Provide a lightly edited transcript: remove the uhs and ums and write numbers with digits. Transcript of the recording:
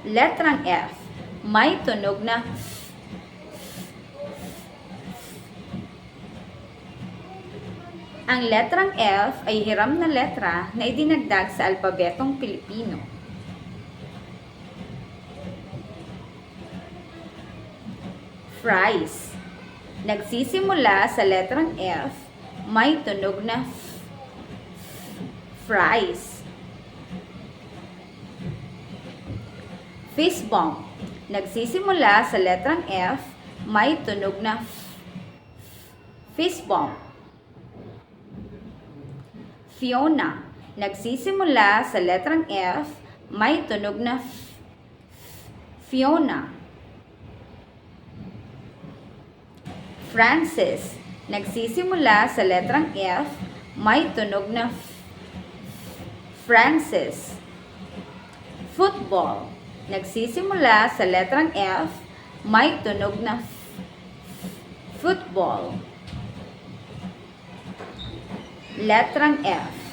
Letrang F, may tunog na Ang letrang F ay hiram na letra na idinagdag sa alpabetong Pilipino. Fries. Nagsisimula sa letrang F, may tunog na fries. Fist bump. Nagsisimula sa letrang F, may tunog na fist bump. Fiona. Nagsisimula sa letrang F, may tunog na Fiona. Francis. Nagsisimula sa letrang F, may tunog na Francis. Football. Nagsisimula sa letrang F, may tunog na football. Letrang F.